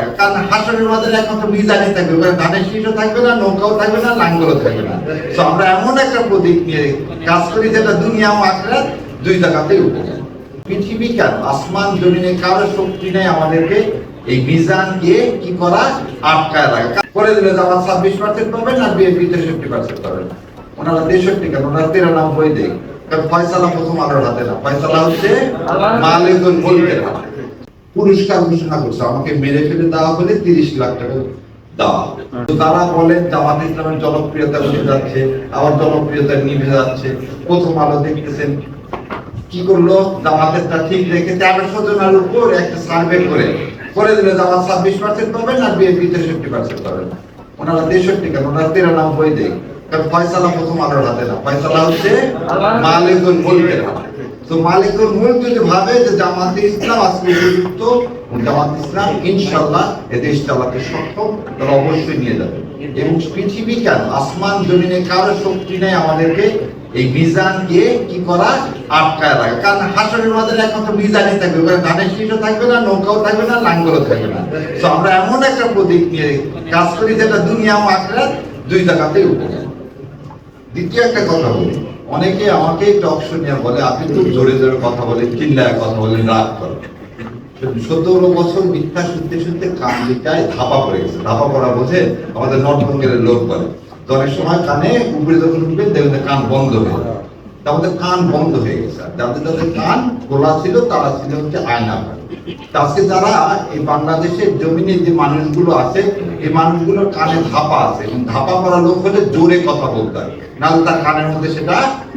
লাগে, কারণ হাসরের মাঝে একমাত্র মিজানই থাকবে, ওখানে ধানের শীষও থাকবে না, নৌকাও থাকবে না, লাঙ্গলও থাকবে না। তো আমরা এমন একটা প্রতীক নিয়ে কাজ করি যেটা দুনিয়া ও আখিরাত দুই জায়গাতেই উপকার। পৃথিবী কেন, আসমান জমিনে কারো শক্তি নেই আমাদেরকে এই মিজান দিয়ে কি করা, আটকায় রাখা। করে দিলে জামাত 26% পাবেন আর বিএনপি 63% পাবেন। ওনারা 63 কেন, ওনারা 93 দেয়। কারণ ফয়সালা প্রথম আলোর হাতে না, ফয়সালা হচ্ছে মালিকুল মুলকের হাতে। পুরস্কার ঘোষণা করছে, আমাকে মেরে ফেলে দেওয়া হলে 30 লাখ টাকা দেওয়া হবে। তো তারা বলেন জামাত ইসলামের জনপ্রিয়তা উঠে যাচ্ছে, আবার জনপ্রিয়তা নিভে যাচ্ছে। প্রথম আলো দেখতেছেন কি করলো, জামাতেরটা ঠিক রেখে 1300 জনের উপর একটা সার্ভে করে দিলে জামাত 26% পাবেন আর বিএনপি 63% পাবেন। ওনারা 63 কেন, ওনারা 93 দেয়। কারণ ফয়সালা প্রথম আলোর হাতে না, ফয়সালা হচ্ছে মালিকুল মুলকের হাতে। তো মালিকুল মুলক যদি ভাবে যে জামাতে ইসলাম আজকে উপযুক্ত, জামাত ইসলাম ইনশাআল্লাহ এ দেশ চালাতে সক্ষম, তারা অবশ্যই নিয়ে যাবে। এবং পৃথিবী কেন, আসমান জমিনে কারো শক্তি নেই আমাদেরকে এই মিজান দিয়ে কি করা, আটকায় রাখা। কারণ হাসরের মাঝে একমাত্র মিজানই থাকবে, ওখানে ধানের শীষও থাকবে না, নৌকাও থাকবে না, লাঙ্গলও থাকবে না। তো আমরা এমন একটা প্রতীক নিয়ে কাজ করি যেটা দুনিয়া ও আখিরাত দুই জায়গাতেই উপকার। দ্বিতীয় একটা কথা বলি, অনেকে আমাকে টক শুনিয়ে বলে আপনি খুব জোরে জোরে কথা বলেন, চিল্লায় কথা বলেন, রাগ করেন। 17 বছর মিথ্যা শুনতে শুনতে কান দিকটায় ধাপা পড়ে গেছে। ধাপা পড়া বোঝে আমাদের নটবঙ্গের লোক বলে, অনেক সময় কানে উপরে যখন উঠবে দেখবেন কান বন্ধ হয়ে যায়। আমাদের কান বন্ধ হয়ে গেছে। যাদের কান খোলা ছিল তারা ছিল হচ্ছে আয়না। আজকে যারা এই বাংলাদেশের জমিনে যে মানুষগুলো আছে, এই মানুষগুলোর কানে ধাপা আছে, এবং ধাপা করা লোক হলে জোরে কথা বলতে হয়, নাহলে তার কানের মধ্যে সেটা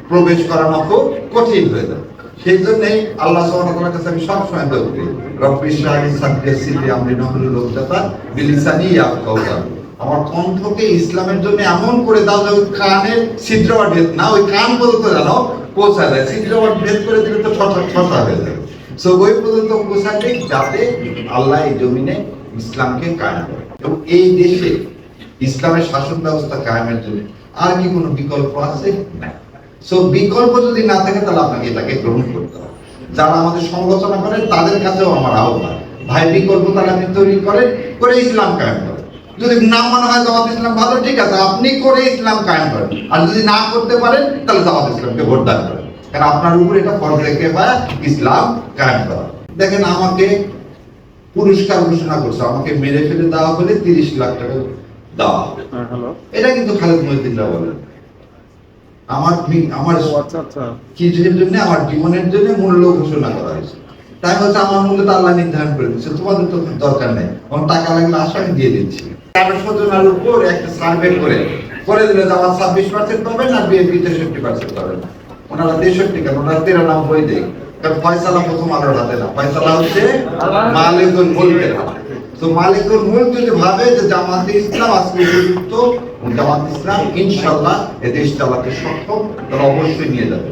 প্রবেশ করানো খুব কঠিন হয়ে যায়। সেই জন্যই আল্লাহ সুবহানাহু ওয়া তাআলার কাছে আমি সবসময় দোয়া করি, রব্বি ইশরাহ লি সাদরি ওয়াসসির আমরি ওয়াহলুল উকদাতাম মিন লিসানি ইয়াফকাহু কাওলি। আমার কণ্ঠকে ইসলামের জন্য এমন করে দাও যে ওই কানের ছিদ্র ভেদ না, ওই কান পর্যন্ত যেন পৌঁছায় যায়। ছিদ্র ভেদ করে দিলে তো ছটা হয়ে যাবে। সো ওই পর্যন্ত পৌঁছাবে যাতে আল্লাহ এই জমিনে ইসলামকে কায়েম করে। এবং এই দেশে ইসলামের শাসন ব্যবস্থা কায়েমের জন্য আর কি কোনো বিকল্প আছে? না। সো বিকল্প যদি না থাকে তাহলে আপনাকে এটাকে গ্রহণ করতে হবে। যারা আমাদের সমালোচনা করে তাদের কাছেও আমার আহ্বান, ভাই বিকল্প তাহলে আপনি তৈরি করে ইসলাম কায়েম করেন। যদি না মনে হয় জামাত ইসলাম ভালো, ঠিক আছে, আপনি করে ইসলাম কায়েম করেন। আর যদি না করতে পারেন তাহলে জামাত ইসলামকে ভোট দান করেন, কারণ আপনার উপর এটা ফরজ রেখে বা ইসলাম কায়েম করা। দেখেন আমাকে পুরস্কার ঘোষণা করছে, আমাকে মেরে ফেলে দেওয়া হলে 30 লাখ টাকা দেওয়া হবে। এটা কিন্তু খালেদ মহিউদ্দিনরা বলেন। আমার কিসের জন্য, আমার জীবনের জন্য মূল্য ঘোষণা করা হয়েছে। তাই হচ্ছে আমার মূল্যটা আল্লাহ নির্ধারণ করে দিচ্ছে, তোমাদের তো দরকার নেই, আমার টাকা লাগলে আসো আমি দিয়ে দিচ্ছি। 1300 জনের উপর একটা সার্ভে করে দিলে জামাত 26% পাবেন আর বিএনপি 63% পাবেন। ওনারা 63 কেন, ওনারা 93 দেয়। কারণ ফয়সালা প্রথম আলোর হাতে না, ফয়সালা হচ্ছে মালিকুল মুলকের হাতে। তো মালিকুল মুলক যদি ভাবে যে জামাতে ইসলাম আজকে উপযুক্ত, জামাত ইসলাম ইনশাআল্লাহ এ দেশ চালাতে সক্ষম, তারা অবশ্যই নিয়ে যাবে।